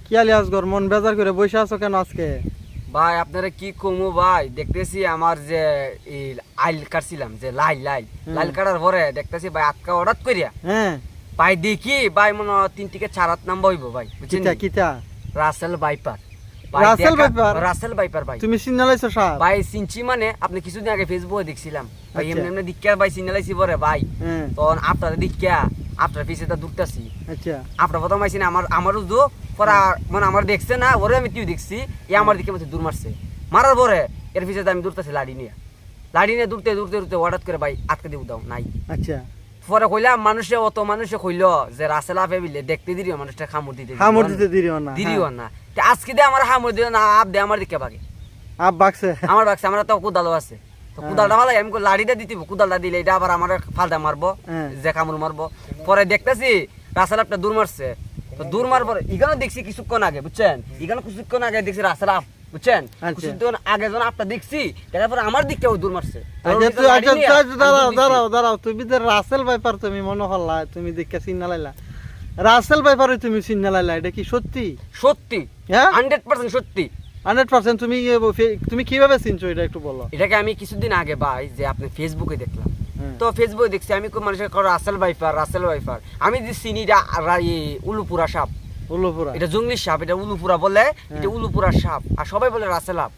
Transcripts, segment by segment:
কি আলি আসগর মন বেজার করে বসে আছো কেন আজকে? ভাই আপনারা কি কমু ভাই, দেখতেছি আমার যে এই আইল কাটছিলাম যে লাইল কাটার পরে দেখতেছি ভাই আটকা হঠাৎ করিয়া হ্যাঁ ভাই দেখি ভাই মনে হয় 3 থেকে 4 নাম্বার হইব ভাই, বুঝছেন? কিতা কিতা রাসেল ভাইপার। রাসেল ভাইপার ভাই তুমি সিগনালাইছো সাহেব? ভাই চিনছি মানে আপনি কিছুদিন আগে ফেসবুকে দেখছিলাম ভাই, আচ্ছা। এমনি দিকিয়া ভাই সিগনালাইছি পরে ভাই হ্যাঁ তখন আপনারা দিকিয়া আপনার পিছে তা দূরতাছি আচ্ছা আপনার প্রথম আইছি না আমারও দো পরা মানে আমার দেখছে না ওরে আমি তুই দেখছি এ আমার দিকে মধ্যে দূর মারছে, মারার পরে এর পিছে আমি দূরতাছি লাড়ি নিয়ে দূরতে হঠাৎ করে ভাই আটকে দিব দাও নাই। আচ্ছা পরে কইলাম মানুষে কইল যে রাসেল আপে বিলে দেখতে দিও মানুষটা খামড় দিতে দিরিও না দিরিও না আজকে দিয়ে আমার খামড় দিও না আপ দে আমার দিকে বাগে আপ বাক্সে আমার বাক্সে আমার তো কুদালও আছে তো কুদালটা ভালো আমি লাড়িটা দিতে কুদালটা দিলে এটা আবার আমার ফালদা মারবো যে কামড় মারবো। পরে দেখতেছি রাসেল আপটা দূর মারছে তো দূর মার পরে এখানে দেখছি কিছুক্ষণ আগে বুঝছেন কিছুক্ষণ আগে দেখছি রাসেল আপ বুঝছেন কিছুক্ষণ আগে যখন আপটা দেখছি দেখার পরে আমার দিকে দূর মারছে। দাঁড়াও তুমি যে রাসেল ভাইপার তুমি মনে হল্লা তুমি দেখে সিগনালাইলা রাসেল ভাইপারে তুমি সিগনালাইলা এটা কি সত্যি? সত্যি হ্যাঁ 100% সত্যি 100%। তুমি কিভাবে চিনছো এটা একটু বলো। এটাকে আমি কিছুদিন আগে ভাই যে আপনি ফেসবুকে দেখলাম তো ফেসবুকে দেখছি আমি খুব মানুষের রাসেল ভাইপার আমি যে চিনি উলুপুরা সাপ এটা জঙ্গলি সাপ, এটা উলুপুরা বলে, এটা উলুপুরা সাপ আর সবাই বলে রাসেল আপ।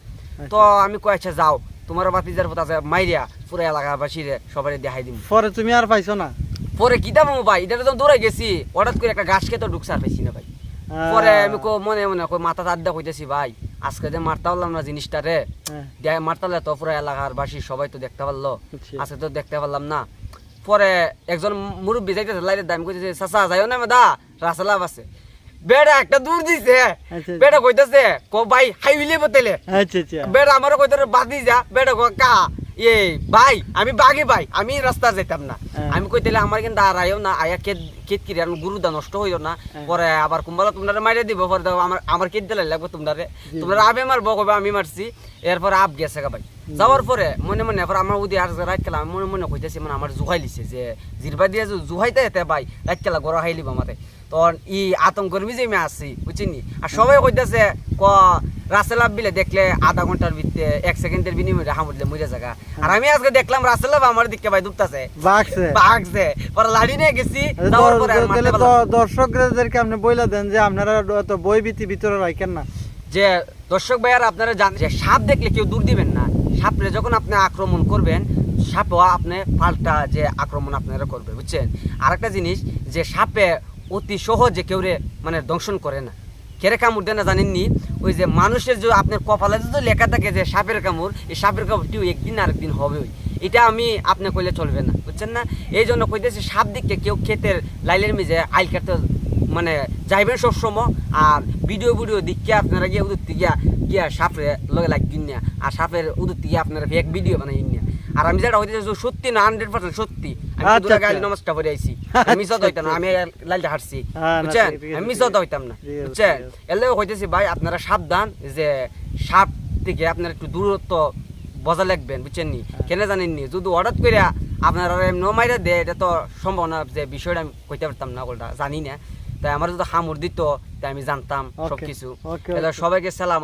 তো আমি কই আচ্ছা যাও তোমার বাতিজার পথ আছে মাইরিয়া পুরো এলাকাবাসীরে সবাই দেখাই দিম। পরে তুমি আর পাইছো না? পরে কি দাম ভাই এটা তো দৌড়াই গেছি হঠাৎ করে একটা গাছ খেতে ঢুকছে আর পাইছি না ভাই। পরে আমি মনে মাথা তার দা কইতেছি ভাই আজকে যে মারতে পারলাম না জিনিসটা রে মারতে পারলে তো পুরো এলাকার বাসী সবাই তো দেখতে পারলো, আজকে তো দেখতে পারলাম না। পরে একজন মুরব্বী যাইতেছে লাইটের দাম কইতেছে চাচা যাইও না মেদা রাসেলাভ আছে বেড়া একটা দূর দিছে বেড়া কইতেছে কো ভাই হাইলে বতেলে বেড়া আমারও কইতে বাদি যা বেড়া কা এই ভাই আমি বাগে ভাই আমি রাস্তা যাইতাম না আমি কইতেলে আমার কিন্তু আর আইও না আয়া কেত কিরে আমি গুরুদা নষ্ট হইল না পরে আবার কুম্বালা তোমরা মাইরে দিব পরে আমার কেত দিলে লাগবে তোমরা আবে মারবো কইবা আমি মারছি এরপর আপ গেছে গা ভাই যাওয়ার পরে মনে এরপর আমার উদি আর রাত খেলা আমি মনে কইতেছি মানে আমার জুহাই লিছে যে জিরবা দিয়ে জুহাইতে এতে ভাই রাত খেলা গড়া হাইলিব আমারে তখন ই আতঙ্কের মিজে আমি আসছি বুঝছিনি আর সবাই কইতেছে ক রাসেল আপ বিলে দেখলে আধা ঘন্টার ভিতরে 1 সেকেন্ডের বিনিময়ে হামুদলে মরে জায়গা আর আমি আজকে দেখলাম রাসেল আপ আমার দিকে ভাই দুপতাছে বাগছে পরে লাড়ি নিয়ে গেছি যাওয়ার পরে আর মারতে পারলাম না। দর্শকদেরকে আপনি বইলা দেন যে আপনারা তো বই ভীতি ভিতরে রাখেন না, যে দর্শক ভাইয়ারা আপনারা জানেন যে সাপ দেখলে কেউ দূর দিবেন না, সাপরে যখন আপনি আক্রমণ করবেন সাপও আপনি পাল্টা যে আক্রমণ আপনারা করবে বুঝছেন। আরেকটা জিনিস যে সাপে অতি সহজে কেউ মানে দংশন করে না, কেরে কামড় দেয় না জানেননি, ওই যে মানুষের যে আপনার কপালে যদি লেখা থাকে যে সাপের কামড়, এই সাপের কামড়টিও একদিন আরেকদিন হবে, এটা আমি আপনি কইলে চলবে না বুঝছেন না। এই জন্য কইতেছি সাপ দিকে কেউ ক্ষেতের লাইলের মিজে আইল কাটতে মানে যাইবেন সবসময় আর ভিডিও দিকে আপনারা গিয়ে উদুর গিয়া সাপের লগে লাগিন না আর সাপের উদুর গিয়ে আপনারা এক ভিডিও বানাই না। আর আমি যেটা হইতেছে সত্যি না 100% সত্যি, আমি দুটা গালি নমস্কার করে আইছি, আমি মিস হইতাম না, আমি লাইলটা হাঁটছি বুঝছেন, আমি মিস হইতাম না বুঝছেন। এর লেগে হইতেছি ভাই আপনারা সাবধান যে সাপ থেকে আপনারা একটু দূরত্ব বজায় রাখবেন বুঝছেন নি, কেন জানেননি যদি হঠাৎ করে আপনারা এমনি মাইরা দেয় এটা তো সম্ভব না, যে বিষয়টা আমি কইতে পারতাম না ওটা জানি না, তাই আমার যদি হামুর দিত তাই আমি জানতাম সবকিছু। সবাইকে সালাম।